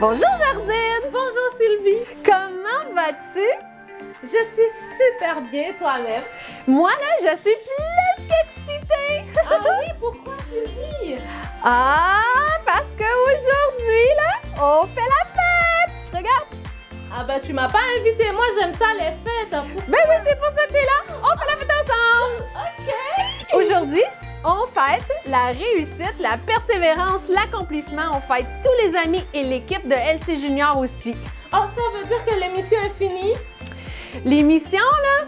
Bonjour Jardine! Bonjour Sylvie! Comment vas-tu? Je suis super bien, toi-même. Moi là, je suis plus qu'excitée! Ah oui, pourquoi Sylvie? Ah, parce qu'aujourd'hui là, on fait la fête! Regarde! Ah ben tu m'as pas invitée, moi j'aime ça les fêtes. Pourquoi? Ben oui, c'est pour ça que t'es là! On fait la fête ensemble! Ok! Aujourd'hui, on fête la réussite, la persévérance, l'accomplissement. On fête tous les amis et l'équipe de LC Junior aussi. Oh, ça veut dire que l'émission est finie? L'émission, là,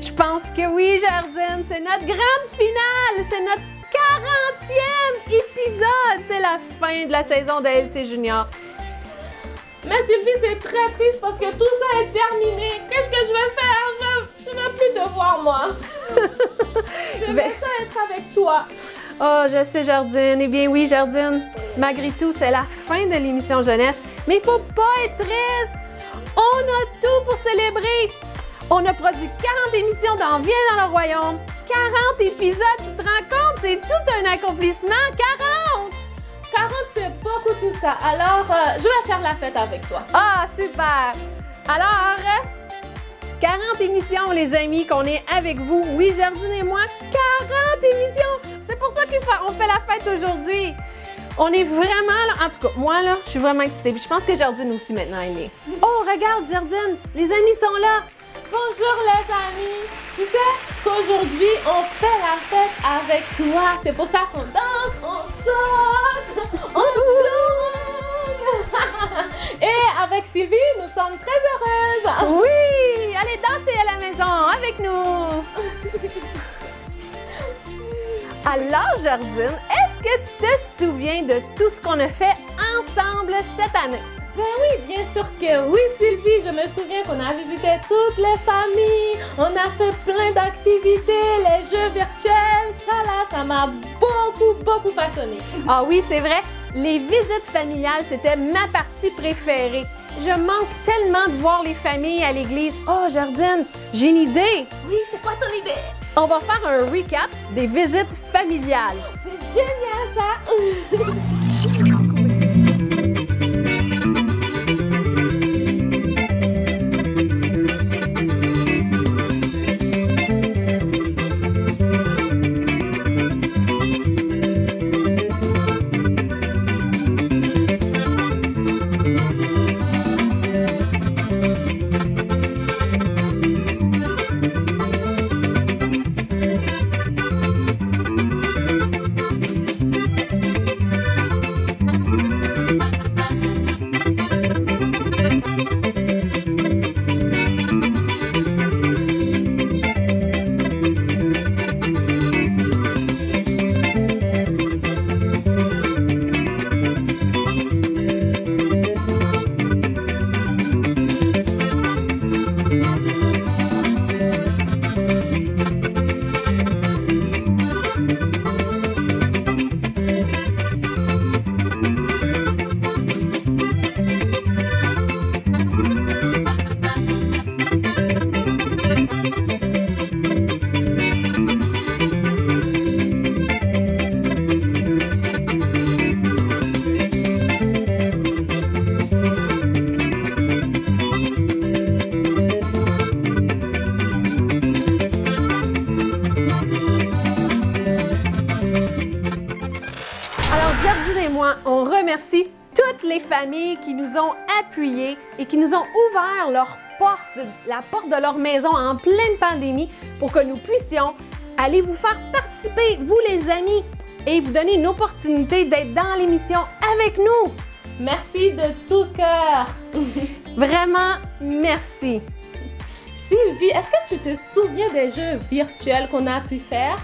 je pense que oui, Jardine. C'est notre grande finale. C'est notre 40e épisode. C'est la fin de la saison de LC Junior. Mais Sylvie, c'est très triste parce que tout ça est terminé. Qu'est-ce que je vais faire? Je ne veux plus te voir, moi. Je veux ça être avec toi. Oh, je sais, Jardine. Eh bien oui, Jardine. Malgré tout, c'est la fin de l'émission jeunesse. Mais il ne faut pas être triste. On a tout pour célébrer. On a produit 40 émissions dans Viens dans le Royaume. 40 épisodes, tu te rends compte? C'est tout un accomplissement. 40! 40, c'est beaucoup tout ça. Alors, je vais faire la fête avec toi. Ah, super! Alors, 40 émissions, les amis, qu'on est avec vous. Oui, Jardine et moi, 40 émissions! C'est pour ça qu'on fait la fête aujourd'hui. On est vraiment, là, en tout cas, moi, là, je suis vraiment excitée. Puis je pense que Jardine aussi, maintenant, elle est. Oh, regarde, Jardine, les amis sont là. Bonjour, les amis. Tu sais qu'aujourd'hui, on fait la fête avec toi. C'est pour ça qu'on danse, on saute, on tourne. Et avec Sylvie, nous sommes très heureuses. Oui, allez danser à la maison avec nous. Alors, Jardine, est-ce que tu te souviens de tout ce qu'on a fait ensemble cette année? Ben oui, bien sûr que oui, Sylvie. Je me souviens qu'on a visité toutes les familles. On a fait plein d'activités, les jeux virtuels. Ça là, ça m'a beaucoup façonnée. Ah oui, c'est vrai. Les visites familiales, c'était ma partie préférée. Je manque tellement de voir les familles à l'église. Oh, Jardine, j'ai une idée. Oui, c'est quoi ton idée? On va faire un recap des visites familiales. C'est génial ça! On remercie toutes les familles qui nous ont appuyés et qui nous ont ouvert la porte de leur maison en pleine pandémie pour que nous puissions aller vous faire participer, vous les amis, et vous donner une opportunité d'être dans l'émission avec nous. Merci de tout cœur. Vraiment, merci. Sylvie, est-ce que tu te souviens des jeux virtuels qu'on a pu faire?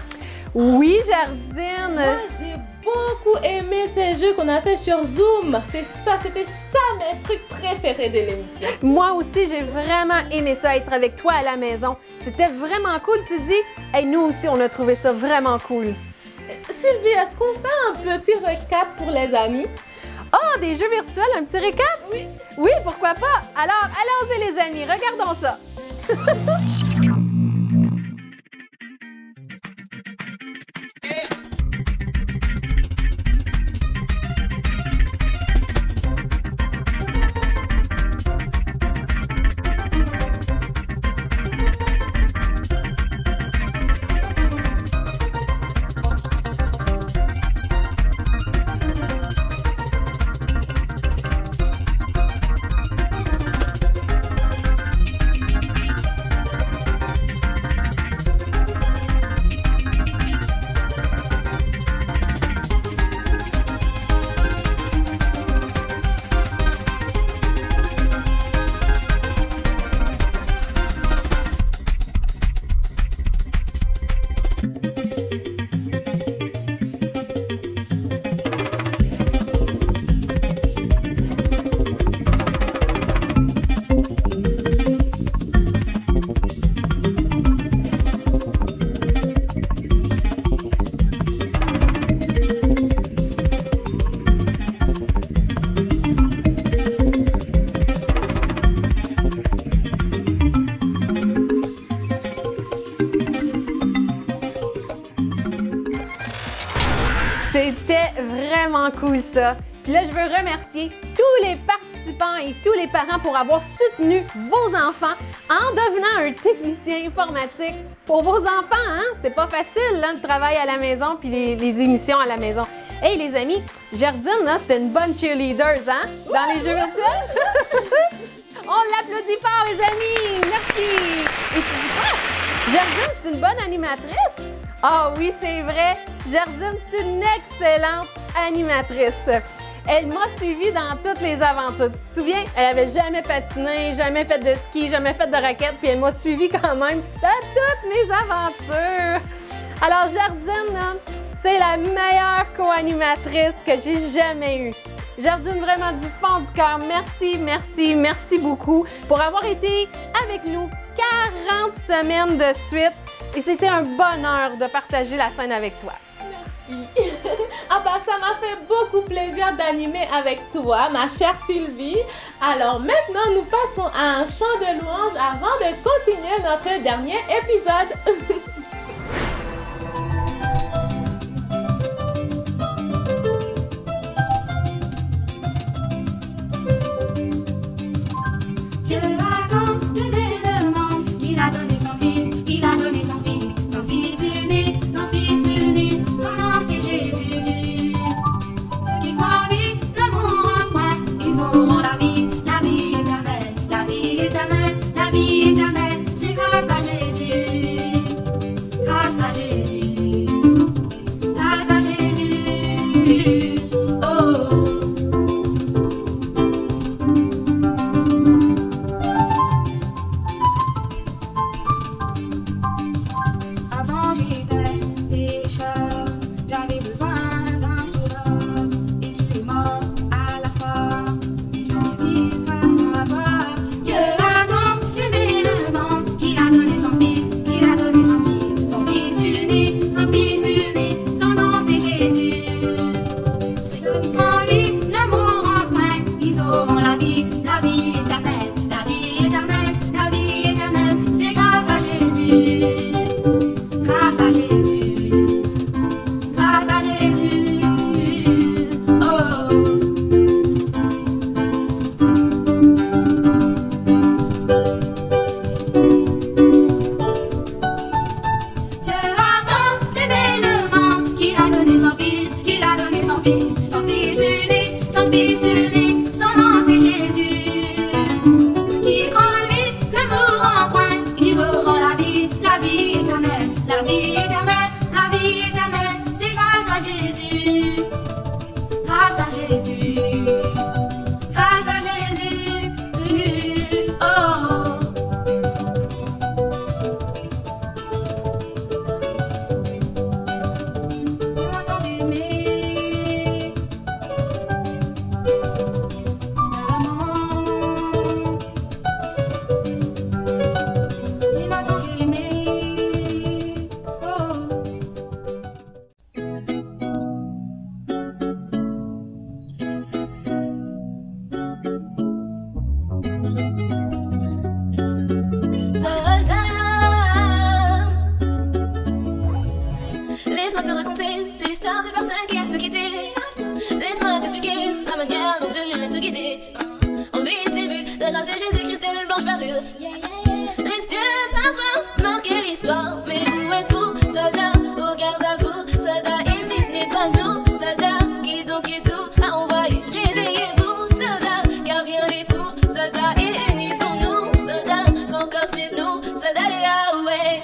Oui, Jardine. Moi, j'ai beaucoup aimé ces jeux qu'on a fait sur Zoom. C'était ça mes trucs préférés de l'émission. Moi aussi, j'ai vraiment aimé ça, être avec toi à la maison. C'était vraiment cool, tu dis? Et nous aussi, on a trouvé ça vraiment cool. Sylvie, est-ce qu'on fait un petit recap pour les amis? Oh, des jeux virtuels, un petit récap? Oui. Oui, pourquoi pas? Alors, allons-y les amis, regardons ça. vraiment cool ça. Puis là, je veux remercier tous les participants et tous les parents pour avoir soutenu vos enfants en devenant un technicien informatique pour vos enfants. Hein? C'est pas facile, là, le travail à la maison puis les émissions à la maison. Hey les amis, Jardine, c'était une bonne cheerleader, hein? Dans les jeux virtuels. On l'applaudit fort, les amis! Merci! Et puis, Jardine, c'est une bonne animatrice? Ah oui, c'est vrai! Jardine, c'est une excellente animatrice. Elle m'a suivie dans toutes les aventures. Tu te souviens? Elle avait jamais patiné, jamais fait de ski, jamais fait de raquette, puis elle m'a suivie quand même dans toutes mes aventures. Alors, Jardine, c'est la meilleure co-animatrice que j'ai jamais eue. Jardine, vraiment du fond du cœur, merci, merci, merci beaucoup pour avoir été avec nous 40 semaines de suite. Et c'était un bonheur de partager la scène avec toi. Merci. Ah bah, ça m'a fait beaucoup plaisir d'animer avec toi, ma chère Sylvie. Alors maintenant, nous passons à un chant de louange avant de continuer notre dernier épisode. Laisse-moi te raconter, c'est l'histoire d'une personne qui a tout quitté. Laisse-moi t'expliquer la manière dont Dieu a tout guidé. En lui, c'est vu, la grâce de Jésus-Christ et une blanche parure. Laisse Dieu par toi marquer l'histoire. Mais où êtes-vous, soldats, au garde à vous, soldats, ici ce n'est pas nous, soldats, qui donc est sous à envoyer. Réveillez-vous, soldats, car vient l'époux, soldats, et unissons-nous, soldats, son corps c'est nous, soldats de Yahweh.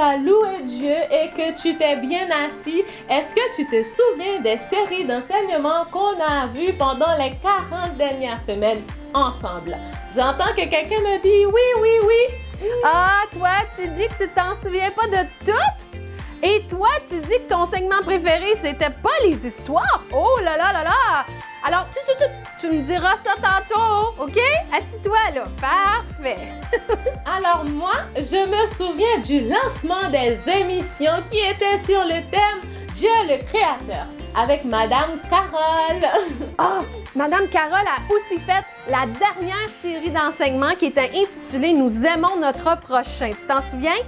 as loué Dieu et que tu t'es bien assis, est-ce que tu te souviens des séries d'enseignements qu'on a vues pendant les 40 dernières semaines ensemble? J'entends que quelqu'un me dit oui, oui, oui. Ah, toi, tu dis que tu t'en souviens pas de toutes? Et toi, tu dis que ton segment préféré, c'était pas les histoires? Oh là là là là! Alors, tu me diras ça tantôt, OK? Assis-toi là. Parfait. Alors moi, je me souviens du lancement des émissions qui étaient sur le thème Dieu le Créateur avec Madame Carole. Ah, Madame Carole a aussi fait la dernière série d'enseignements qui était intitulée « Nous aimons notre prochain ». Tu t'en souviens?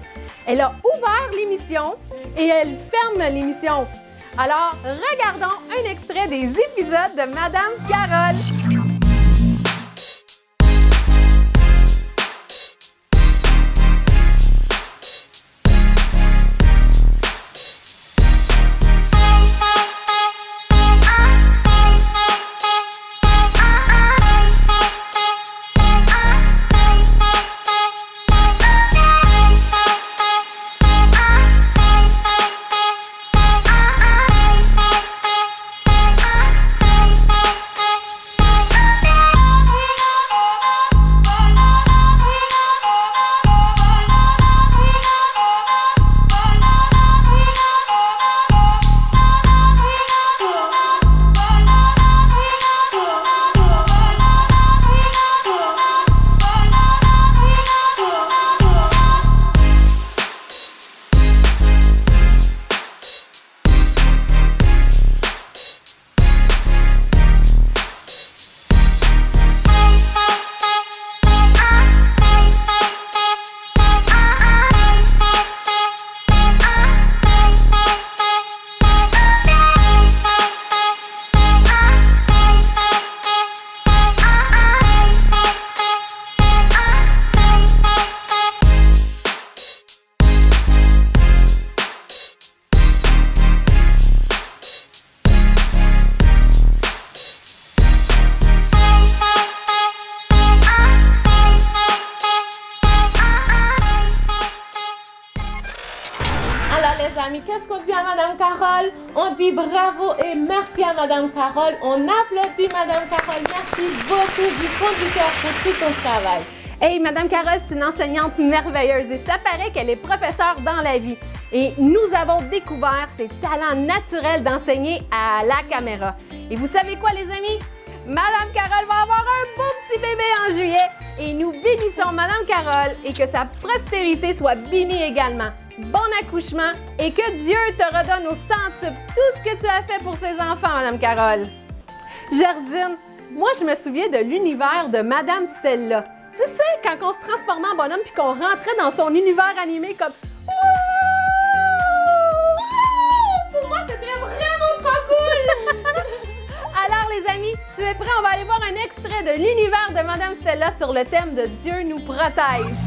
Elle a ouvert l'émission et elle ferme l'émission. Alors, regardons un extrait des épisodes de Madame Carole. Amis, qu'est-ce qu'on dit à Madame Carole? On dit bravo et merci à Madame Carole. On applaudit Madame Carole. Merci beaucoup du fond du cœur pour tout ton travail. Hey, Madame Carole, c'est une enseignante merveilleuse et ça paraît qu'elle est professeure dans la vie. Et nous avons découvert ses talents naturels d'enseigner à la caméra. Et vous savez quoi, les amis? Madame Carole va avoir un beau petit bébé en juillet et nous bénissons Madame Carole et que sa prospérité soit bénie également. Bon accouchement et que Dieu te redonne au centuple tout ce que tu as fait pour ses enfants, Madame Carole. Gerdine, moi je me souviens de l'univers de Madame Stella. Tu sais, quand on se transformait en bonhomme puis qu'on rentrait dans son univers animé comme... Pour moi, c'était vraiment trop cool! Alors les amis, tu es prêts? On va aller voir un extrait de l'univers de Madame Stella sur le thème de Dieu nous protège.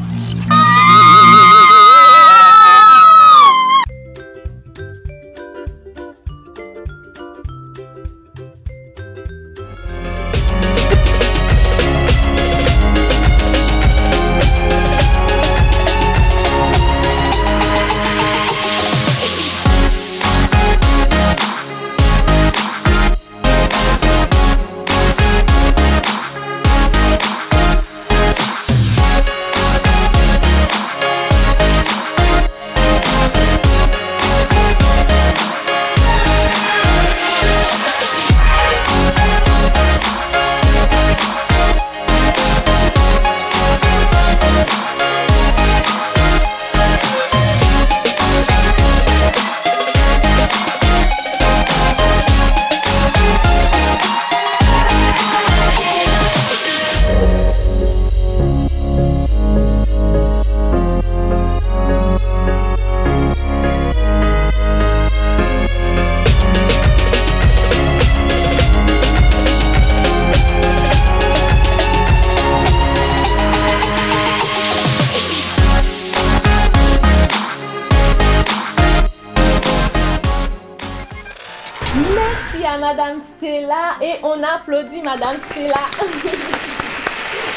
Merci à Madame Stella et on applaudit Madame Stella.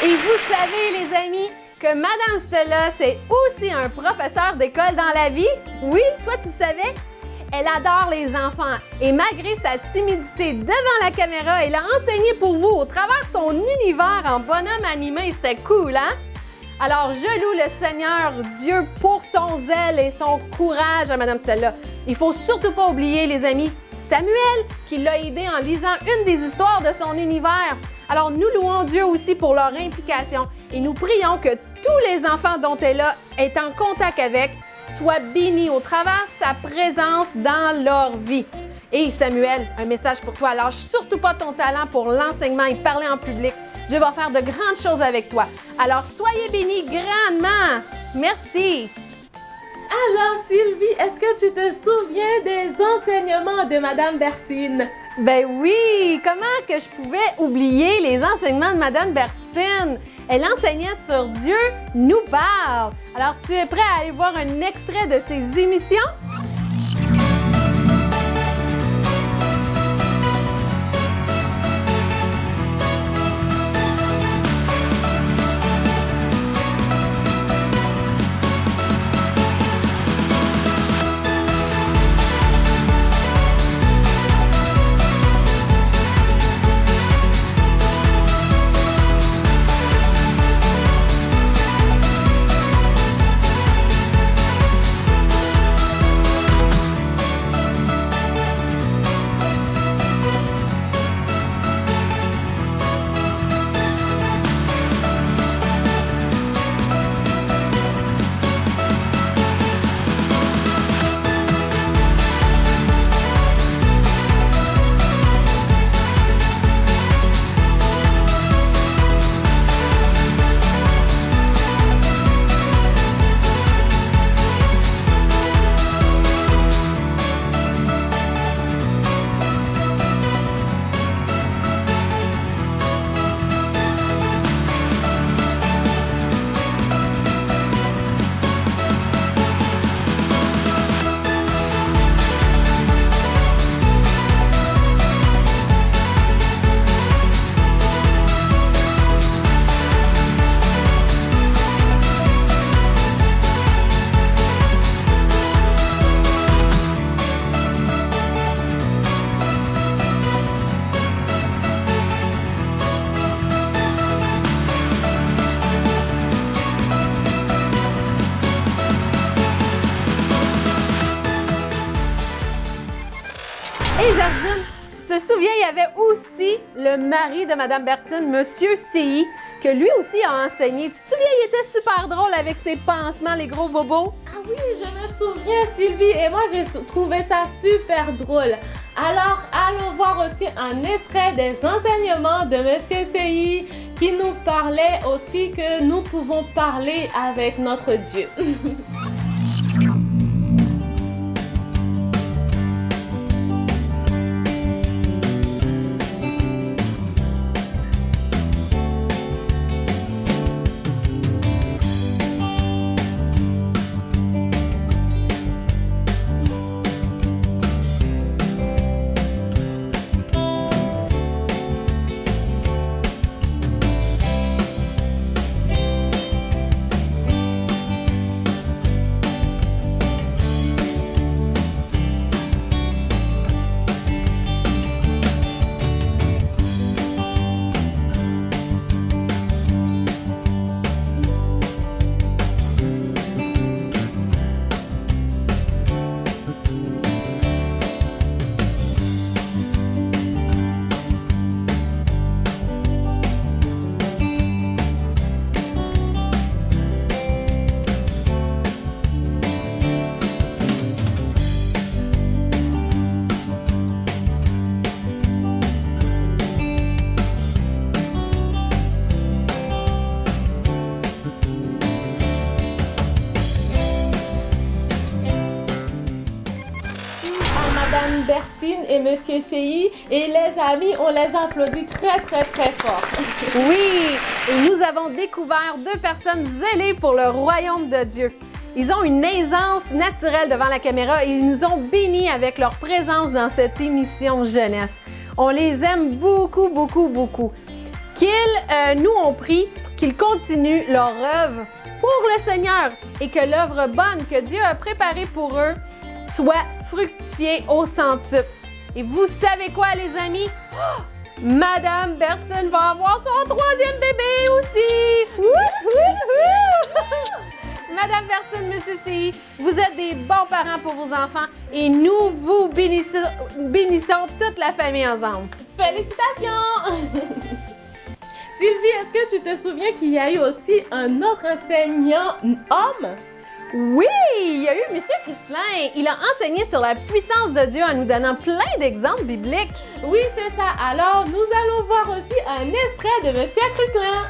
Et vous savez, les amis, que Madame Stella, c'est aussi un professeur d'école dans la vie? Oui, toi tu savais? Elle adore les enfants et malgré sa timidité devant la caméra, elle a enseigné pour vous au travers son univers en bonhomme animé. C'était cool, hein? Alors, je loue le Seigneur Dieu pour son zèle et son courage à Madame Stella. Il faut surtout pas oublier, les amis, Samuel, qui l'a aidé en lisant une des histoires de son univers. Alors, nous louons Dieu aussi pour leur implication et nous prions que tous les enfants dont elle est en contact avec soient bénis au travers sa présence dans leur vie. Et Samuel, un message pour toi. Lâche surtout pas ton talent pour l'enseignement et parler en public. Dieu va faire de grandes choses avec toi. Alors, soyez bénis grandement. Merci. Alors, Sylvie, est-ce que tu te souviens des enseignements de Madame Bertine? Ben oui! Comment que je pouvais oublier les enseignements de Madame Bertine? Elle enseignait sur Dieu nous parle. Alors, tu es prêt à aller voir un extrait de ses émissions? Et Jardine, tu te souviens, il y avait aussi le mari de Madame Bertine, Monsieur C.I., que lui aussi a enseigné. Tu te souviens, il était super drôle avec ses pansements, les gros bobos? Ah oui, je me souviens, Sylvie, et moi j'ai trouvé ça super drôle. Alors, allons voir aussi un extrait des enseignements de Monsieur C.I. qui nous parlait aussi que nous pouvons parler avec notre Dieu. Madame Bertine et Monsieur C.I. et les amis, on les applaudit très fort. Oui, et nous avons découvert deux personnes zélées pour le royaume de Dieu. Ils ont une aisance naturelle devant la caméra et ils nous ont bénis avec leur présence dans cette émission jeunesse. On les aime beaucoup. Qu'ils nous ont pris, qu'ils continuent leur œuvre pour le Seigneur et que l'œuvre bonne que Dieu a préparée pour eux soit fructifiée au centuple. Et vous savez quoi, les amis? Oh! Madame Bertson va avoir son 3e bébé aussi! Madame Bertson, Monsieur C.I., vous êtes des bons parents pour vos enfants et nous vous bénissons toute la famille ensemble. Félicitations! Sylvie, est-ce que tu te souviens qu'il y a eu aussi un autre enseignant homme? Oui, il y a eu Monsieur Christlin. Il a enseigné sur la puissance de Dieu en nous donnant plein d'exemples bibliques. Oui, c'est ça. Alors, nous allons voir aussi un extrait de Monsieur Christlin.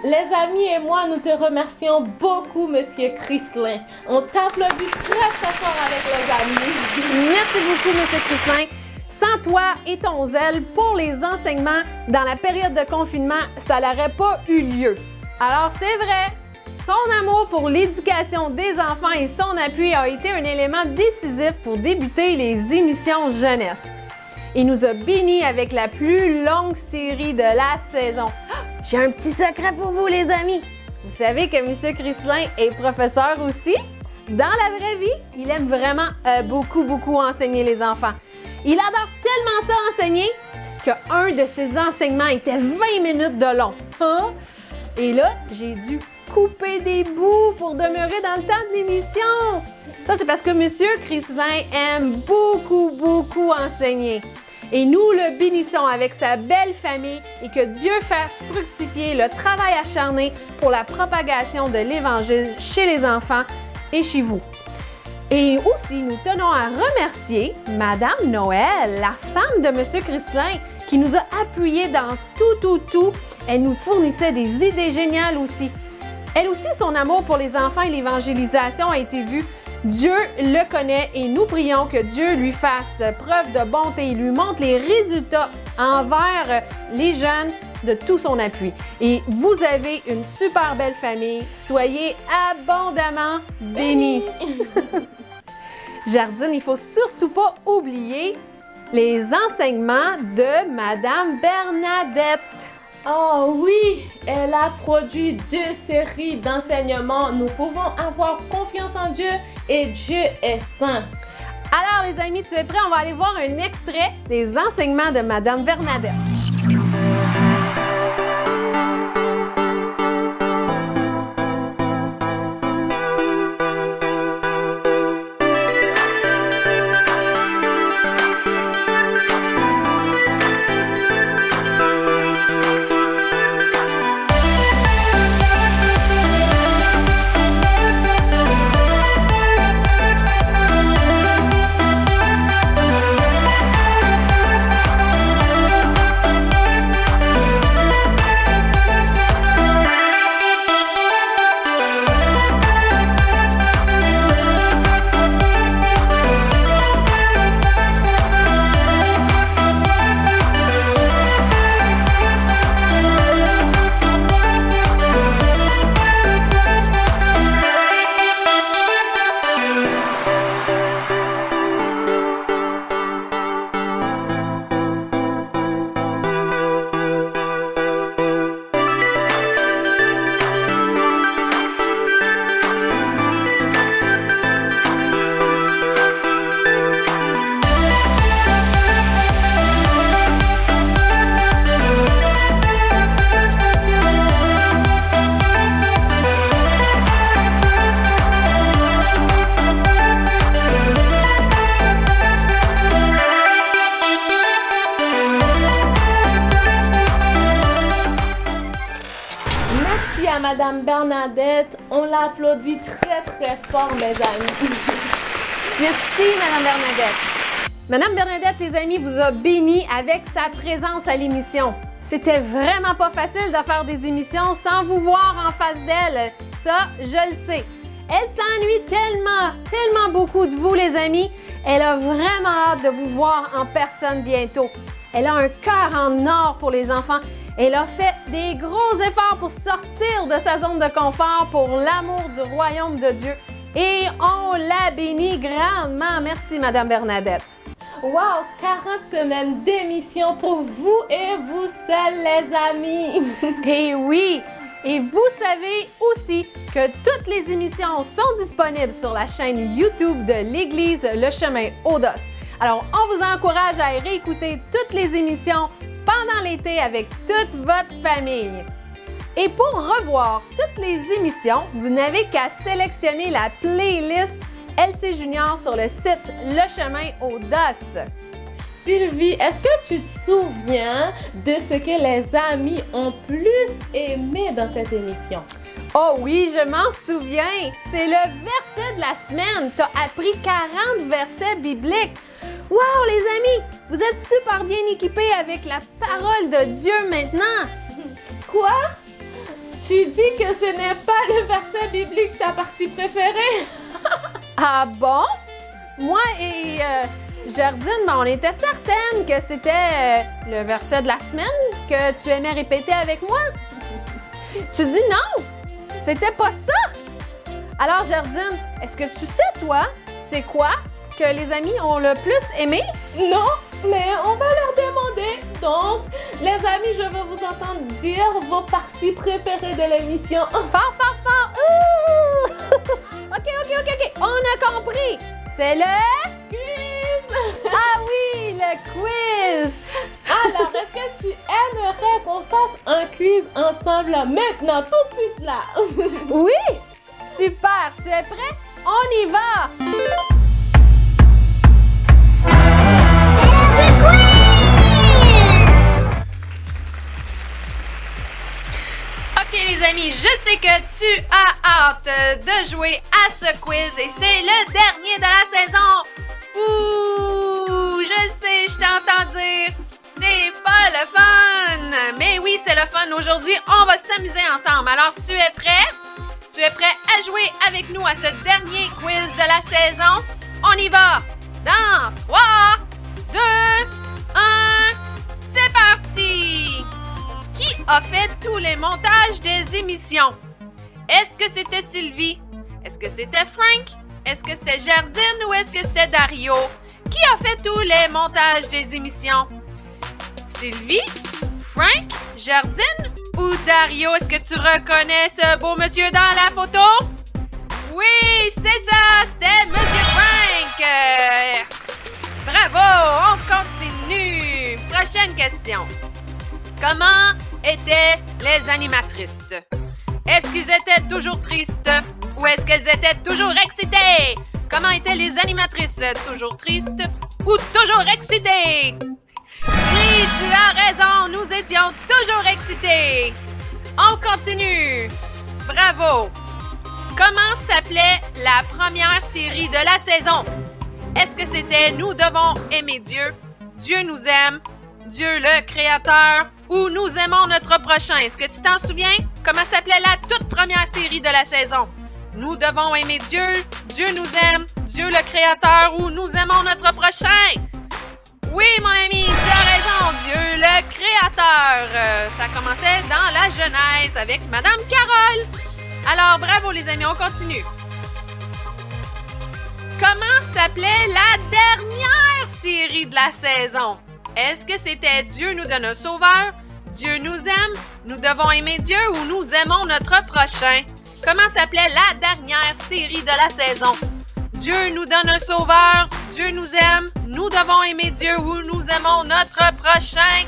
Les amis et moi, nous te remercions beaucoup, Monsieur Christlin. On t'applaudit très fort avec les amis. Merci beaucoup, Monsieur Christlin. Sans toi et ton zèle pour les enseignements dans la période de confinement, ça n'aurait pas eu lieu. Alors, c'est vrai, son amour pour l'éducation des enfants et son appui a été un élément décisif pour débuter les émissions jeunesse. Il nous a bénis avec la plus longue série de la saison. J'ai un petit secret pour vous, les amis. Vous savez que M. Christlin est professeur aussi? Dans la vraie vie, il aime vraiment beaucoup enseigner les enfants. Il adore tellement ça enseigner qu'un de ses enseignements était 20 minutes de long. Hein? Et là, j'ai dû couper des bouts pour demeurer dans le temps de l'émission. Ça, c'est parce que M. Christlin aime beaucoup enseigner. Et nous le bénissons avec sa belle famille et que Dieu fasse fructifier le travail acharné pour la propagation de l'Évangile chez les enfants et chez vous. Et aussi, nous tenons à remercier Madame Noël, la femme de M. Christlin, qui nous a appuyés dans tout. Elle nous fournissait des idées géniales aussi. Elle aussi, son amour pour les enfants et l'évangélisation a été vu. Dieu le connaît et nous prions que Dieu lui fasse preuve de bonté et lui montre les résultats envers les jeunes de tout son appui. Et vous avez une super belle famille. Soyez abondamment bénis. Jardine, il ne faut surtout pas oublier les enseignements de Madame Bernadette. Oh oui, elle a produit 2 séries d'enseignements. Nous pouvons avoir confiance en Dieu et Dieu est saint. Alors les amis, tu es prêts? On va aller voir un extrait des enseignements de Madame Bernadette. Madame Bernadette. On l'applaudit très très fort, mes amis. Merci, Madame Bernadette. Madame Bernadette, les amis, vous a béni avec sa présence à l'émission. C'était vraiment pas facile de faire des émissions sans vous voir en face d'elle. Ça, je le sais. Elle s'ennuie tellement beaucoup de vous, les amis. Elle a vraiment hâte de vous voir en personne bientôt. Elle a un cœur en or pour les enfants. Elle a fait des gros efforts pour sortir de sa zone de confort pour l'amour du royaume de Dieu. Et on la bénit grandement. Merci, Madame Bernadette. Wow, 40 semaines d'émission pour vous et vous seuls, les amis. Et oui! Et vous savez aussi que toutes les émissions sont disponibles sur la chaîne YouTube de l'Église Le Chemin Audos. Alors, on vous encourage à réécouter toutes les émissions pendant l'été avec toute votre famille. Et pour revoir toutes les émissions, vous n'avez qu'à sélectionner la playlist LC Junior sur le site Le Chemin Audos. Sylvie, est-ce que tu te souviens de ce que les amis ont plus aimé dans cette émission? Oh oui, je m'en souviens! C'est le verset de la semaine! Tu as appris 40 versets bibliques! Wow, les amis! Vous êtes super bien équipés avec la parole de Dieu maintenant! Quoi? Tu dis que ce n'est pas le verset biblique ta partie préférée? Ah bon? Moi et Jardine, on était certaines que c'était le verset de la semaine que tu aimais répéter avec moi. Tu dis non, c'était pas ça. Alors Jardine, est-ce que tu sais toi, c'est quoi que les amis ont le plus aimé? Non, mais on va leur demander. Donc, les amis, je veux vous entendre dire vos parties préférées de l'émission. Fort, fort, fort! Ouh! OK, on a compris. C'est le Quiz! Ah oui, le quiz! Alors, est-ce que tu aimerais qu'on fasse un quiz ensemble maintenant, tout de suite là? Oui! Super! Tu es prêt? On y va! OK les amis, je sais que tu as hâte de jouer à ce quiz et c'est le dernier de la saison. Ouh, je le sais, je t'entends dire, c'est pas le fun. Mais oui, c'est le fun. Aujourd'hui, on va s'amuser ensemble. Alors, tu es prêt? Tu es prêt à jouer avec nous à ce dernier quiz de la saison? On y va! Dans 3, 2, 1, c'est parti! Qui a fait tous les montages des émissions? Est-ce que c'était Sylvie? Est-ce que c'était Frank? Est-ce que c'était Jardine ou est-ce que c'était Dario? Qui a fait tous les montages des émissions? Sylvie? Frank? Jardine? Ou Dario? Est-ce que tu reconnais ce beau monsieur dans la photo? Oui, c'est ça! C'était Monsieur Frank! Bravo! On continue! Prochaine question. Comment étaient les animatrices? Est-ce qu'ils étaient toujours tristes ou est-ce qu'elles étaient toujours excitées? Comment étaient les animatrices? Toujours tristes ou toujours excitées? Oui, tu as raison, nous étions toujours excités. On continue. Bravo. Comment s'appelait la première série de la saison? Est-ce que c'était Nous devons aimer Dieu, Dieu nous aime, Dieu le Créateur ou Nous aimons notre prochain? Est-ce que tu t'en souviens? Comment s'appelait la toute première série de la saison? Nous devons aimer Dieu, Dieu nous aime, Dieu le Créateur ou Nous aimons notre prochain? Oui, mon ami, tu as raison, Dieu le Créateur. Ça commençait dans la Genèse avec Madame Carole. Alors, bravo les amis, on continue. Comment s'appelait la dernière série de la saison? Est-ce que c'était Dieu nous donne un sauveur, Dieu nous aime, nous devons aimer Dieu ou nous aimons notre prochain? Comment s'appelait la dernière série de la saison? Dieu nous donne un sauveur, Dieu nous aime, nous devons aimer Dieu ou nous aimons notre prochain?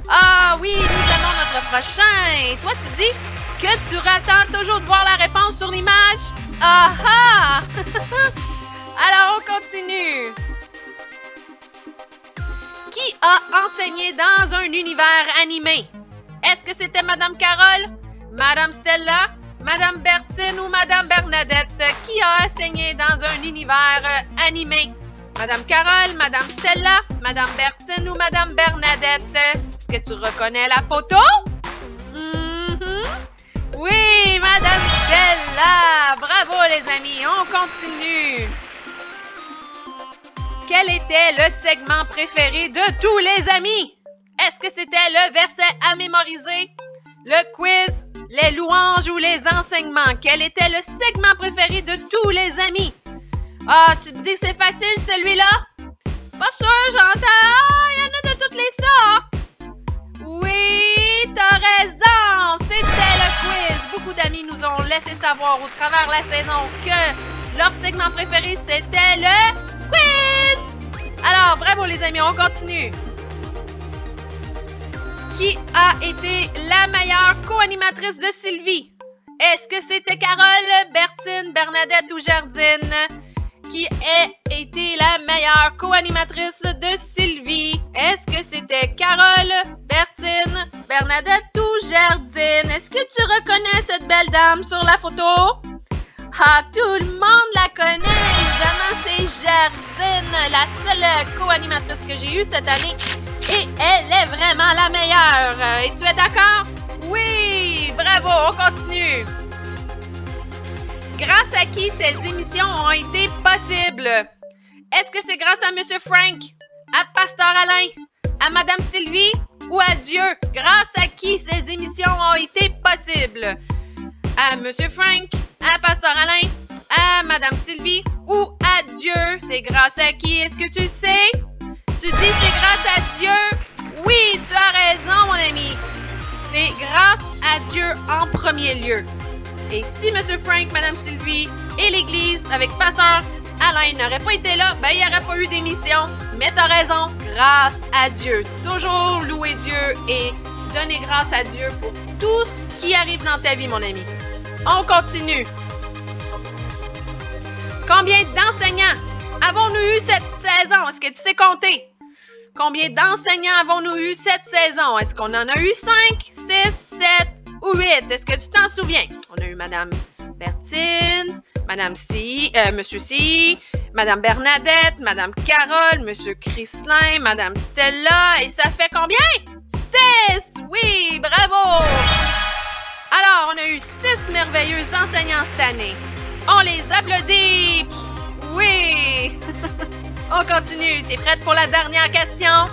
Ah oui, nous aimons notre prochain. Toi, tu dis que tu attends toujours de voir la réponse sur l'image? Ah ah! Alors, on continue. Qui a enseigné dans un univers animé? Est-ce que c'était Madame Carole, Madame Stella, Madame Bertine ou Madame Bernadette, qui a enseigné dans un univers animé? Madame Carole, Madame Stella, Madame Bertine ou Madame Bernadette? Est-ce que tu reconnais la photo? Oui, Madame Stella! Bravo les amis, on continue! Quel était le segment préféré de tous les amis? Est-ce que c'était le verset à mémoriser, le quiz, les louanges ou les enseignements? Quel était le segment préféré de tous les amis? Ah, tu te dis que c'est facile celui-là? Pas sûr, j'entends. Ah, il y en a de toutes les sortes. Oui, t'as raison. C'était le quiz. Beaucoup d'amis nous ont laissé savoir au travers la saison que leur segment préféré, c'était le quiz. Alors, bravo les amis, on continue. Qui a été la meilleure co-animatrice de Sylvie? Est-ce que c'était Carole, Bertine, Bernadette ou Jardine? Qui a été la meilleure co-animatrice de Sylvie? Est-ce que c'était Carole, Bertine, Bernadette ou Jardine? Est-ce que tu reconnais cette belle dame sur la photo? Ah, tout le monde la connaît, évidemment, c'est Jardine, la seule co-animatrice que j'ai eue cette année. Et elle est vraiment la meilleure. Et tu es d'accord? Oui! Bravo, on continue. Grâce à qui ces émissions ont été possibles? Est-ce que c'est grâce à M. Frank, à Pasteur Alain, à Mme Sylvie ou à Dieu? Grâce à qui ces émissions ont été possibles? À M. Frank, à Pasteur Alain, à Mme Sylvie ou à Dieu? C'est grâce à qui? Est-ce que tu le sais? Tu dis c'est grâce à Dieu? Oui, tu as raison, mon ami. C'est grâce à Dieu en premier lieu. Et si M. Frank, Mme Sylvie et l'Église avec Pasteur Alain n'auraient pas été là, ben il n'y aurait pas eu d'émission. Mais tu as raison, grâce à Dieu. Toujours louer Dieu et donner grâce à Dieu pour tout ce qui arrive dans ta vie, mon ami. On continue. Combien d'enseignants avons-nous eu cette saison? Est-ce que tu sais compter? Combien d'enseignants avons-nous eu cette saison? Est-ce qu'on en a eu 5, 6, 7 ou 8? Est-ce que tu t'en souviens? On a eu Madame Bertine, Madame Monsieur C, Madame Bernadette, Madame Carole, Monsieur Chrislin, Madame Stella, et ça fait combien? 6! Oui, bravo! Alors, on a eu 6 merveilleux enseignants cette année. On les applaudit! Oui! On continue. T'es prête pour la dernière question?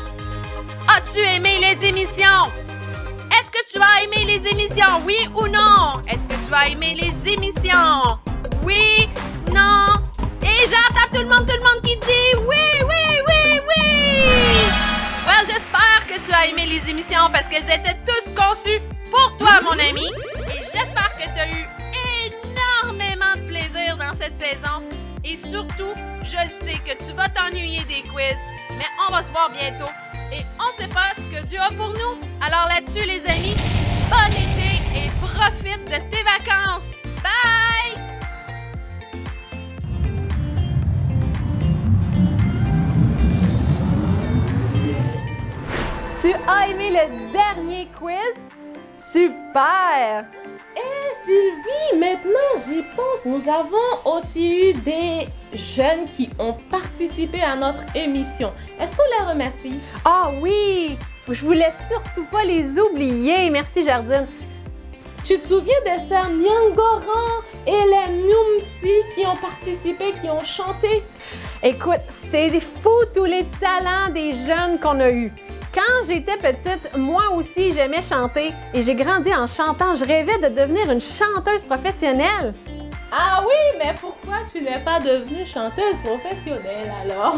As-tu aimé les émissions? Est-ce que tu as aimé les émissions? Oui ou non? Est-ce que tu as aimé les émissions? Oui, non? Et j'entends tout le monde qui dit oui, oui, oui, oui! Well, j'espère que tu as aimé les émissions parce qu'elles étaient tous conçues pour toi, mon ami. Et j'espère que tu as eu énormément de plaisir dans cette saison. Et surtout, je sais que tu vas t'ennuyer des quiz, mais on va se voir bientôt. Et on ne sait pas ce que Dieu a pour nous. Alors là-dessus, les amis, bon été et profite de tes vacances. Bye! Tu as aimé le dernier quiz? Super! Et Sylvie, maintenant j'y pense, nous avons aussi eu des jeunes qui ont participé à notre émission. Est-ce qu'on les remercie? Ah oui! Je voulais surtout pas les oublier. Merci, Jardine. Tu te souviens des sœurs Nyangoran et les Numsi qui ont participé, qui ont chanté? Écoute, c'est fou tous les talents des jeunes qu'on a eus. Quand j'étais petite, moi aussi, j'aimais chanter et j'ai grandi en chantant. Je rêvais de devenir une chanteuse professionnelle. Ah oui, mais pourquoi tu n'es pas devenue chanteuse professionnelle alors?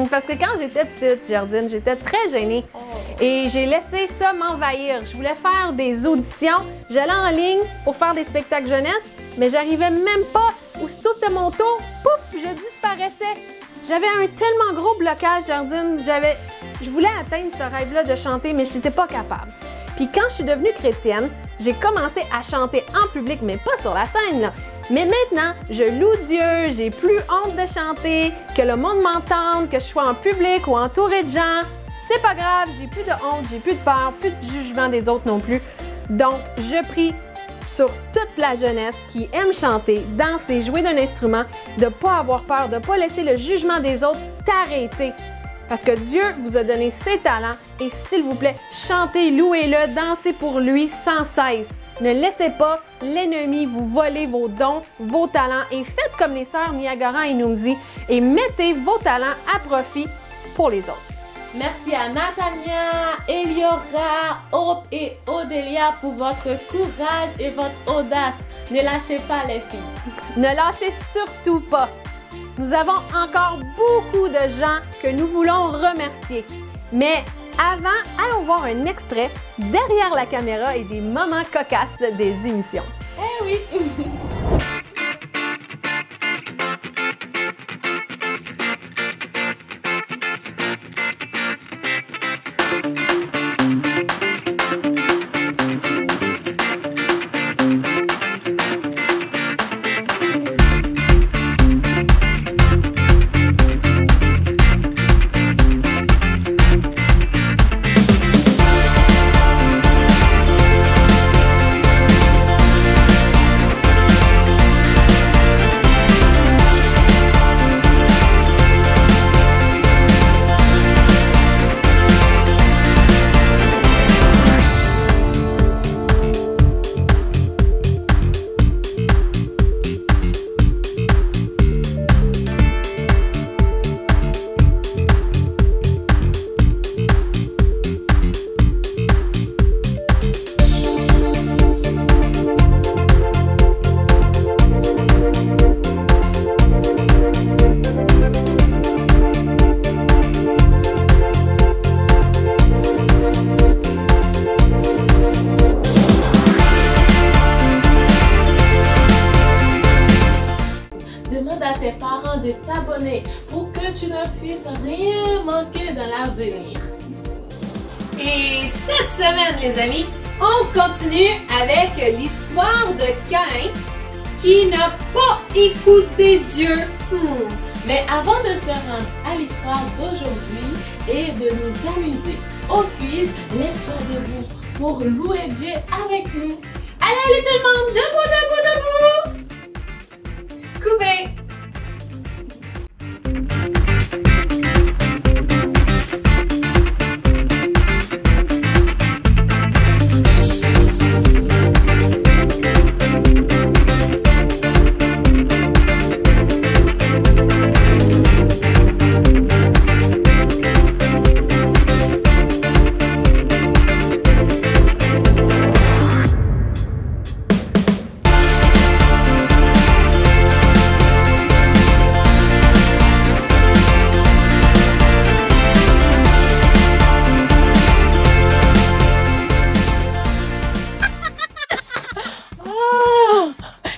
Parce que quand j'étais petite, Jardine, j'étais très gênée. Oh. Et j'ai laissé ça m'envahir. Je voulais faire des auditions. J'allais en ligne pour faire des spectacles jeunesse, mais j'arrivais même pas. Aussitôt c'était mon tour, pouf, je disparaissais. J'avais un tellement gros blocage, Jardine. Je voulais atteindre ce rêve-là de chanter, mais je n'étais pas capable. Puis quand je suis devenue chrétienne, j'ai commencé à chanter en public, mais pas sur la scène, là. Mais maintenant, je loue Dieu, j'ai plus honte de chanter, que le monde m'entende, que je sois en public ou entourée de gens. C'est pas grave, j'ai plus de honte, j'ai plus de peur, plus de jugement des autres non plus. Donc, je prie sur toute la jeunesse qui aime chanter, danser, jouer d'un instrument, de ne pas avoir peur, de ne pas laisser le jugement des autres t'arrêter. Parce que Dieu vous a donné ses talents et s'il vous plaît, chantez, louez-le, dansez pour lui sans cesse. Ne laissez pas l'ennemi vous voler vos dons, vos talents et faites comme les sœurs Niagara et Numzi et mettez vos talents à profit pour les autres. Merci à Natania, Eliora, Hope et Odélia pour votre courage et votre audace. Ne lâchez pas les filles. Ne lâchez surtout pas. Nous avons encore beaucoup de gens que nous voulons remercier. Mais avant, allons voir un extrait derrière la caméra et des moments cocasses des émissions. Eh oui! Demande à tes parents de t'abonner pour que tu ne puisses rien manquer dans l'avenir. Et cette semaine, les amis, on continue avec l'histoire de Caïn qui n'a pas écouté Dieu. Mais avant de se rendre à l'histoire d'aujourd'hui et de nous amuser au quiz, lève-toi debout pour louer Dieu avec nous. Allez tout le monde, debout, debout, debout! Coupé!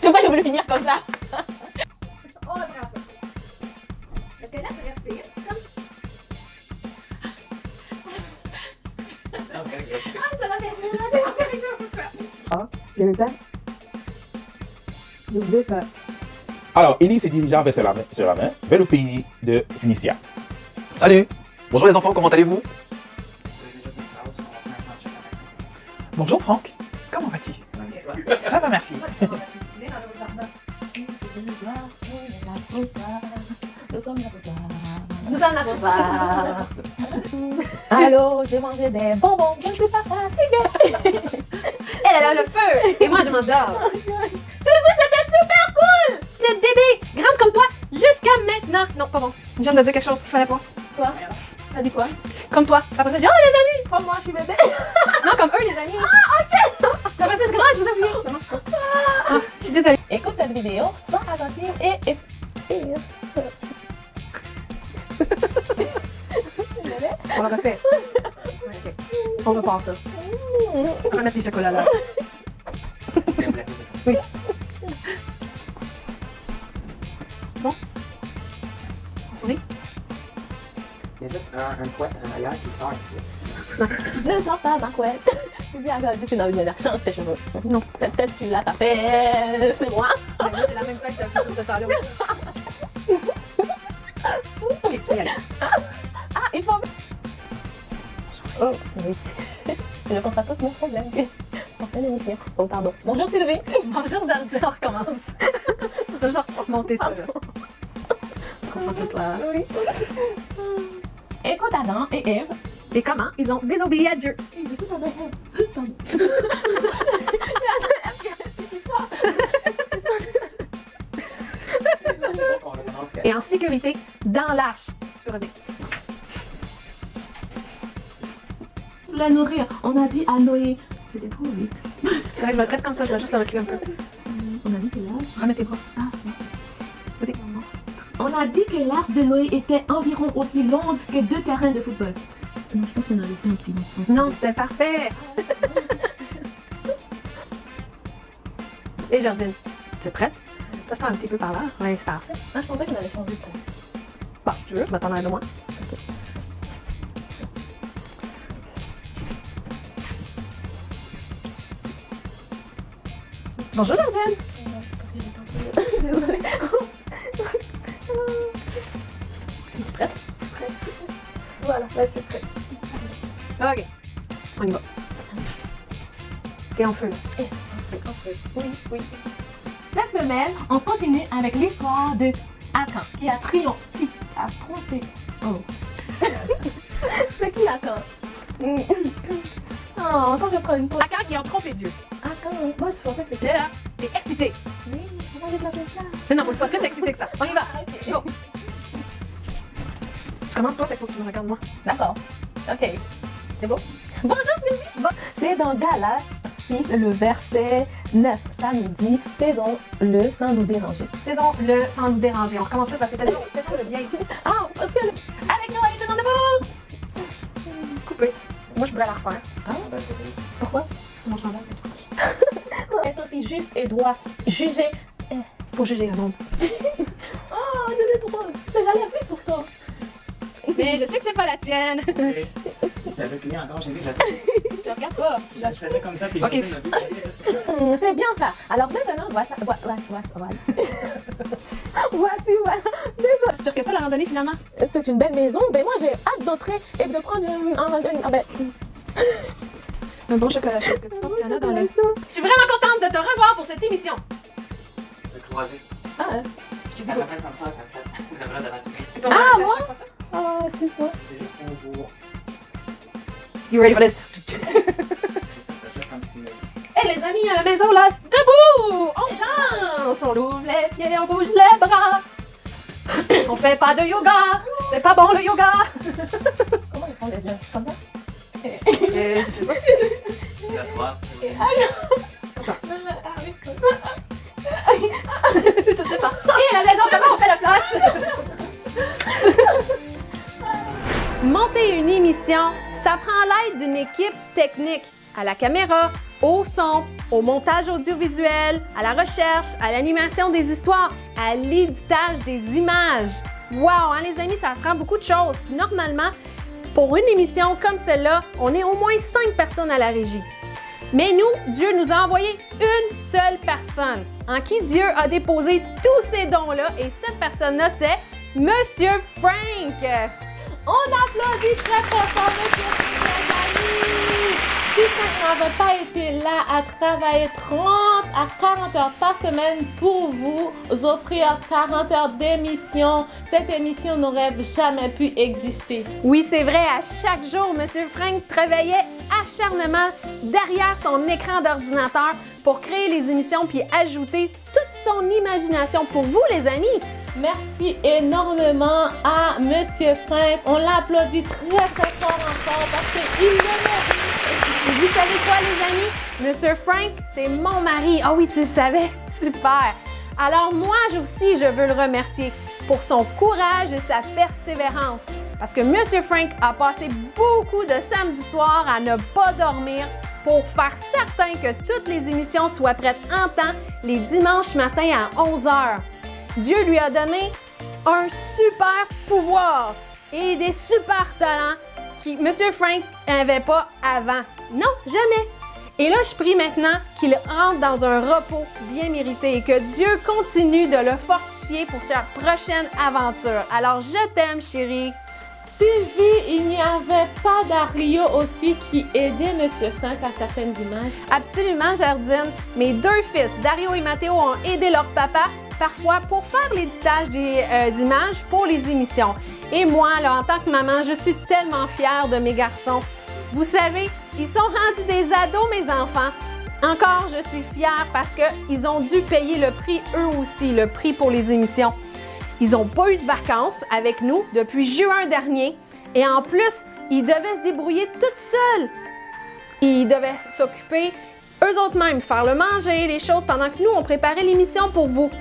Pourquoi je voulais finir comme ça? On reprend ça. Parce que là, tu respires comme ça. Ça va bien. Alors, Élie se dirigea vers la main, vers le pays de Phénicia. Salut! Bonjour les enfants, comment allez-vous? Bonjour Franck, comment vas-tu? Ça va, merci. Nous en avons pas. Allô, j'ai mangé des bonbons, je ne suis pas fatiguée. Elle a le feu et moi je m'endors. C'était super cool. Le bébé, grande comme toi, jusqu'à maintenant. Non, pas bon. Je viens de dire quelque chose qu'il fallait pas. Quoi? T'as dit quoi? Comme toi. Après ça, je dis, oh les amis. Comme moi, je suis bébé. Non, comme eux les amis. Ah, ok. Après ça, je dis, oh, je vous ai oublié. Ça marche pas. Ah, je suis désolée. Écoute cette vidéo sans ralentir et expire. On l'a refait. Ok. On repart ça. On va mettre les chocolats là. Oui. Bon. On sourit. Il y a juste un couette ailleurs qui sort ici. Ne sors pas ma couette. C'est bien, c'est dans une change tes cheveux. Non. Cette tête, tu l'as tapée. C'est moi. C'est la même tête que t'as fait tout ce temps-là. Ok, tu vas y aller. Ah, il faut... Oh, oui. Je constate tout mon problème. Bon. pleine émission. Oh, pardon. Bonjour Sylvie. Bonjour Zardi, on recommence. Toujours monter ça là. Concentre-toi. Oui. Écoute Adam et Ève. Et comment? Ils ont désobéi à Dieu. Écoute Adam et Ève. Pardon. Et en sécurité dans l'arche. Tu peux revenir. La nourrir. On a dit à Noé. C'était trop vite. C'est vrai, je reste comme ça, je vais juste le reculer un peu. On a dit que l'âge. Remets tes bras. Ah, non. Vas-y. On a dit que l'arche de Noé était environ aussi longue que 2 terrains de football. Non, je pense qu'on avait fait un petit long. Non, c'était parfait. Et Jardine, tu es prête? Passe-toi un petit peu par là. Oui, c'est parfait. Ah, je pensais qu'on avait changé de temps. Bah, si tu veux, je vais t'en aller de moi. Bonjour Jardine! Désolée. Es-tu prête? Presque. Voilà, là je suis prête. Ok, on y va. T'es en feu là. Oui, oui. Cette semaine, on continue avec l'histoire de Akan qui a triomphé, qui a trompé. Oh. C'est qui Akan? Oh, quand je prends une pause. Akan qui ont trompé Dieu. Akan, moi je pensais que T'es c'était. là, t'es excité. Oui, comment j'ai appelé ça? Non, faut que tu sois plus excité que ça. On y va. Ok. Go. Tu commences toi, fait qu'il faut que tu me regardes moi. D'accord. Ok. C'est beau? Bonjour Sylvie. Bon, c'est dans Galates 6, le verset 9. Ça nous dit faisons-le sans nous déranger. Faisons-le sans nous déranger. On recommence ça parce que faisons le bien. Ah, parce que Avec nous, allez tout le monde debout! Coupé. Moi, je pourrais la refaire. Ah, pourquoi? C'est mon chandail que tu Être aussi juste et droit. Juger. Faut juger le monde. Oh, c'est trop. Mais j'allais appeler pour toi. Mais je sais que c'est pas la tienne. T'as reculé encore, j'ai vu, Je te regarde pas. je faisais comme ça, puis Ok. j'ai vu. C'est bien ça. Alors maintenant, voici. Voilà. C'est sûr que ça, la randonnée, finalement. C'est une belle maison. Ben moi, j'ai hâte d'entrer et de prendre Un bon chocolat chaud. Est-ce que tu penses qu'il y en a dans le... Je suis vraiment contente de te revoir pour cette émission. Le croisé. Ah, Je t'ai dit Elle quoi? m'appelle comme ça, elle m'appelle de la Ton Ah, chocolat moi? chaud, pas ça? ah, c'est ça. C'est juste bonjour. You ready for this? C'est juste comme si. Hey les amis à la maison là, debout! On danse, on ouvre les pieds, on bouge les bras. On fait pas de yoga, c'est pas bon le yoga. Comment ils font les jeunes? Comme ça? Je sais pas. La droite, c'est. Je sais pas. Et à la maison, comment on fait la place? Monter une émission, ça prend l'aide d'une équipe technique. À la caméra, au son, au montage audiovisuel, à la recherche, à l'animation des histoires, à l'éditage des images. Wow, hein, les amis, ça prend beaucoup de choses. Puis normalement, pour une émission comme celle-là, on est au moins 5 personnes à la régie. Mais nous, Dieu nous a envoyé une seule personne, en qui Dieu a déposé tous ces dons-là, et cette personne-là, c'est Monsieur Frank. On applaudit très très fort Monsieur Frank, les amis. Si Frank n'avait pas été là à travailler 30 à 40 heures par semaine pour vous offrir 40 heures d'émission, cette émission n'aurait jamais pu exister. Oui, c'est vrai, à chaque jour, Monsieur Frank travaillait acharnement derrière son écran d'ordinateur pour créer les émissions puis ajouter toute son imagination pour vous, les amis. Merci énormément à Monsieur Frank. On l'applaudit très très fort encore parce qu'il le mérite. Et vous savez quoi, les amis? Monsieur Frank, c'est mon mari. Ah oui, tu le savais? Super! Alors moi aussi, je veux le remercier pour son courage et sa persévérance. Parce que Monsieur Frank a passé beaucoup de samedis soirs à ne pas dormir pour faire certain que toutes les émissions soient prêtes en temps les dimanches matins à 11h. Dieu lui a donné un super pouvoir et des super talents que Monsieur Frank n'avait pas avant. Non, jamais. Et là, je prie maintenant qu'il rentre dans un repos bien mérité et que Dieu continue de le fortifier pour sa prochaine aventure. Alors, je t'aime, chérie. Sylvie, il n'y avait pas Dario aussi qui aidait Monsieur Frank à certaines images? Absolument, Jardine. Mes deux fils, Dario et Matteo, ont aidé leur papa parfois pour faire l'éditage des images pour les émissions. Et moi, là, en tant que maman, je suis tellement fière de mes garçons. Vous savez, ils sont rendus des ados, mes enfants. Encore, je suis fière parce qu'ils ont dû payer le prix, eux aussi, le prix pour les émissions. Ils n'ont pas eu de vacances avec nous depuis juin dernier. Et en plus, ils devaient se débrouiller toutes seuls. Ils devaient s'occuper eux autres mêmes, faire le manger, les choses, pendant que nous, on préparait l'émission pour vous.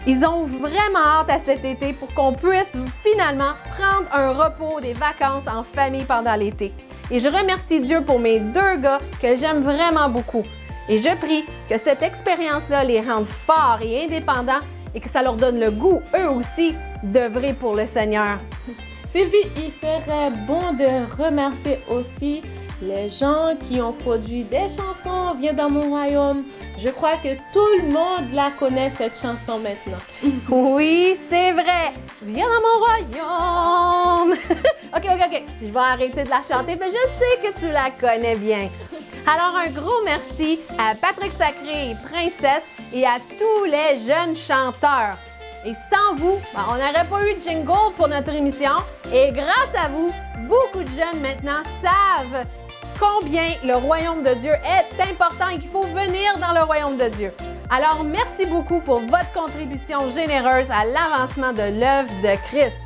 Ils ont vraiment hâte à cet été pour qu'on puisse finalement prendre un repos, des vacances en famille pendant l'été. Et je remercie Dieu pour mes deux gars que j'aime vraiment beaucoup. Et je prie que cette expérience-là les rende forts et indépendants et que ça leur donne le goût, eux aussi, d'œuvrer pour le Seigneur. Sylvie, il serait bon de remercier aussi les gens qui ont produit des chansons « Viens dans mon royaume ». Je crois que tout le monde la connaît, cette chanson maintenant. Oui, c'est vrai. Viens dans mon royaume. OK. Je vais arrêter de la chanter, mais je sais que tu la connais bien. Alors, un gros merci à Patrick Sacré et Princesse et à tous les jeunes chanteurs. Et sans vous, on n'aurait pas eu de jingle pour notre émission. Et grâce à vous, beaucoup de jeunes maintenant savent combien le royaume de Dieu est important et qu'il faut venir dans le royaume de Dieu. Alors, merci beaucoup pour votre contribution généreuse à l'avancement de l'œuvre de Christ.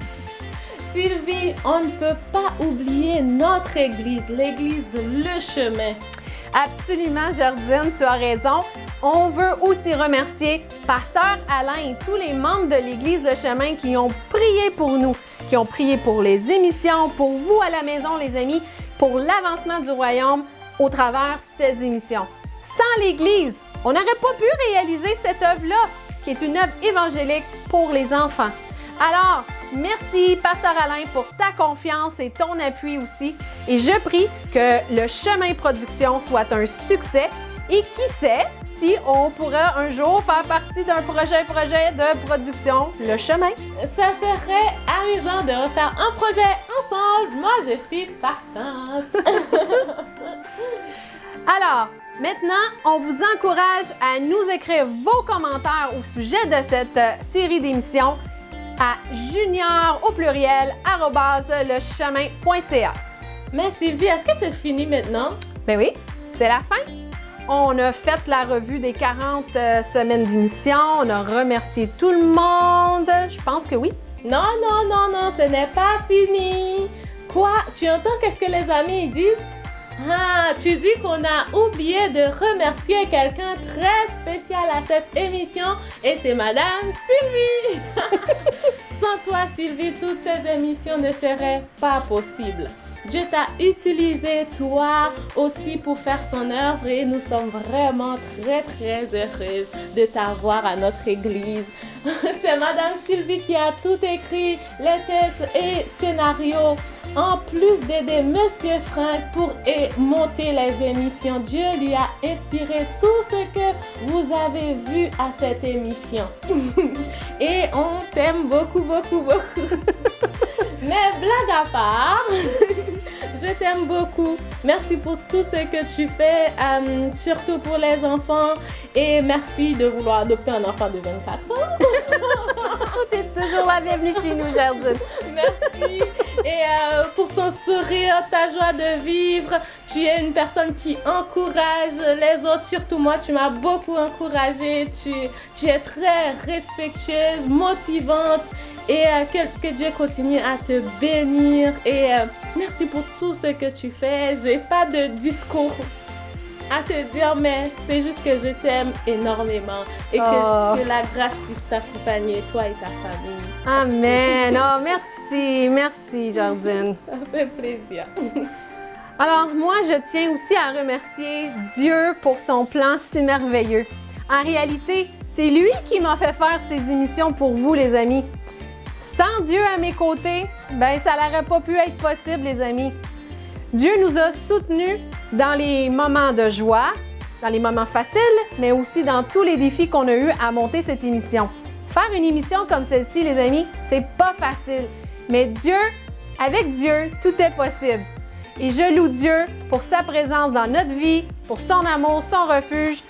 Sylvie, on ne peut pas oublier notre Église, l'Église Le Chemin. Absolument, Jardine, tu as raison. On veut aussi remercier Pasteur Alain et tous les membres de l'Église Le Chemin qui ont prié pour nous, qui ont prié pour les émissions, pour vous à la maison, les amis, pour l'avancement du royaume au travers de ces émissions. Sans l'Église, on n'aurait pas pu réaliser cette œuvre-là, qui est une œuvre évangélique pour les enfants. Alors, merci, Pasteur Alain, pour ta confiance et ton appui aussi. Et je prie que le Chemin Production soit un succès. Et qui sait si on pourra un jour faire partie d'un projet de production, Le Chemin. Ça serait amusant de refaire un projet ensemble. Moi, je suis partante. Alors, maintenant, on vous encourage à nous écrire vos commentaires au sujet de cette série d'émissions à junior au pluriel @lechemin.ca. Mais Sylvie, est-ce que c'est fini maintenant? Ben oui, c'est la fin. On a fait la revue des 40 semaines d'émission. On a remercié tout le monde. Je pense que oui. Non, ce n'est pas fini. Quoi? Tu entends qu'est-ce que les amis disent? Ah, tu dis qu'on a oublié de remercier quelqu'un très spécial à cette émission et c'est Madame Sylvie. Sans toi, Sylvie, toutes ces émissions ne seraient pas possibles. Dieu t'a utilisé, toi aussi, pour faire son œuvre et nous sommes vraiment très heureuses de t'avoir à notre église. C'est Madame Sylvie qui a tout écrit, les textes et scénarios, en plus d'aider Monsieur Frank pour monter les émissions. Dieu lui a inspiré tout ce que vous avez vu à cette émission. Et on t'aime beaucoup. Mais blague à part, je t'aime beaucoup. Merci pour tout ce que tu fais, surtout pour les enfants. Et merci de vouloir adopter un enfant de 24 ans. T'es toujours la bienvenue chez nous, Jardine. Merci. Et pour ton sourire, ta joie de vivre, tu es une personne qui encourage les autres. Surtout moi, tu m'as beaucoup encouragée. Tu es très respectueuse, motivante. Et que Dieu continue à te bénir. Et merci pour tout ce que tu fais. J'ai pas de discours à te dire, mais c'est juste que je t'aime énormément. Et que la grâce puisse t'accompagner, toi et ta famille. Amen. Oh, merci, Jardine. Ça fait plaisir. Alors, moi, je tiens aussi à remercier Dieu pour son plan si merveilleux. En réalité, c'est lui qui m'a fait faire ces émissions pour vous, les amis. Sans Dieu à mes côtés, ça n'aurait pas pu être possible, les amis. Dieu nous a soutenus dans les moments de joie, dans les moments faciles, mais aussi dans tous les défis qu'on a eu à monter cette émission. Faire une émission comme celle-ci, les amis, c'est pas facile. Mais Dieu Avec Dieu, tout est possible. Et je loue Dieu pour sa présence dans notre vie, pour son amour, son refuge.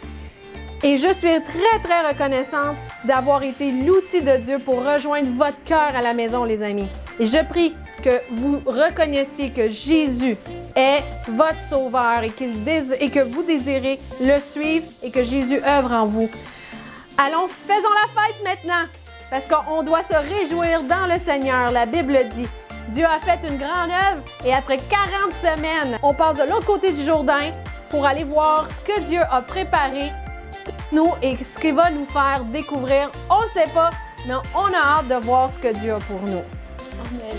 Et je suis très reconnaissante d'avoir été l'outil de Dieu pour rejoindre votre cœur à la maison, les amis. Et je prie que vous reconnaissiez que Jésus est votre sauveur et que vous désirez le suivre et que Jésus œuvre en vous. Allons, faisons la fête maintenant, parce qu'on doit se réjouir dans le Seigneur. La Bible dit, Dieu a fait une grande œuvre et après 40 semaines, on passe de l'autre côté du Jourdain pour aller voir ce que Dieu a préparé nous et ce qu'il va nous faire découvrir. On ne sait pas, mais on a hâte de voir ce que Dieu a pour nous. Amen.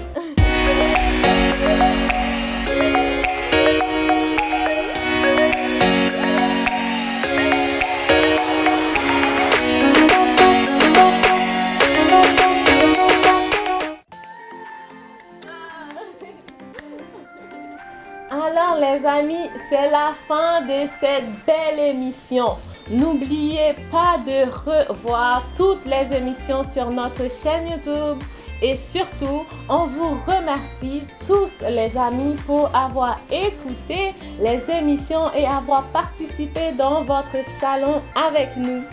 Alors les amis, c'est la fin de cette belle émission. N'oubliez pas de revoir toutes les émissions sur notre chaîne YouTube. Et surtout, on vous remercie tous les amis pour avoir écouté les émissions et avoir participé dans votre salon avec nous.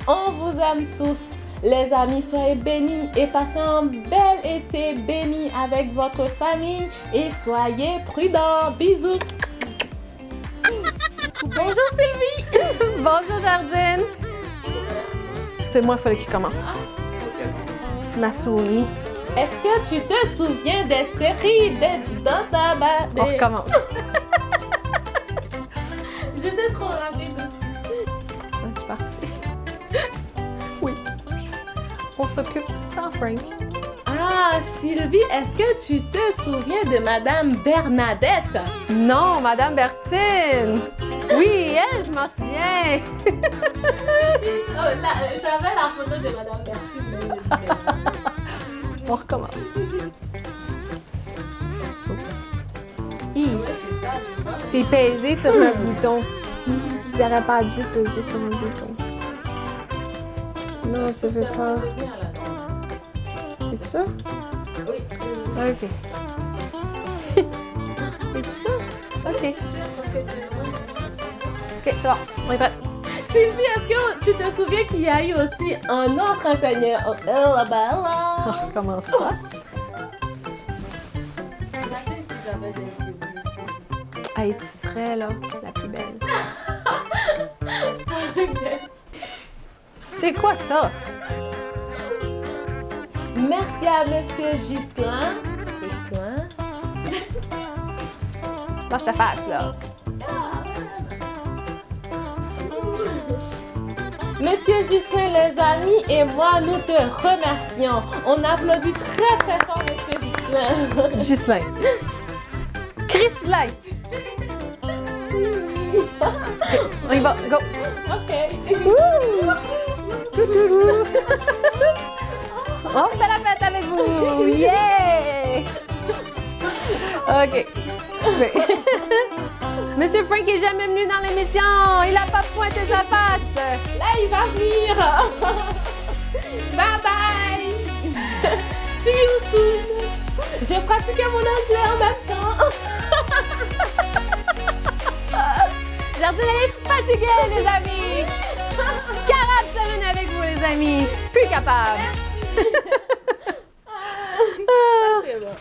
On vous aime tous. Les amis, soyez bénis et passez un bel été béni avec votre famille et soyez prudents. Bisous. Bonjour Sylvie. Bonjour Jardine. C'est moi, il fallait qu'il commence. Ma souris. Est-ce que tu te souviens des séries de Dotaba? On recommence. J'étais trop rapide. Es-tu parti? Oui. On s'occupe sans Frank. Ah, Sylvie, est-ce que tu te souviens de Madame Bernadette? Non, Madame Bertine. Oui, elle, je m'en souviens. Oh, là, j'avais la photo de Madame Bertine. On recommence. Oups. C'est pesé sur un bouton. J'aurais pas dû peser sur un bouton. Non, tu veux pas. C'est ça? Oui. Ok. C'est ça? Ok. Ok, c'est bon. On est prêt. Sylvie, est-ce que tu te souviens qu'il y a eu aussi un autre enseignant? On recommence ça. Imagine si j'avais des yeux. Hey, tu serais là, la plus belle. C'est quoi ça? Merci à Monsieur Ghislain. Ghislain. Lâche ta face, là. Monsieur Ghislain, les amis, et moi, nous te remercions. On applaudit très fort Monsieur Ghislain. Ghislain. Chrislain. On y va, go. Ok. On fait la fête avec vous! Yeah! OK. Monsieur Frank est jamais venu dans l'émission. Il a pas pointé sa face. Là, il va venir. Bye bye. See you soon. J'ai pratiqué mon anglais en même temps. Jardine est fatiguée, les amis. 40 semaines avec vous, les amis. Plus capable. C'est bon.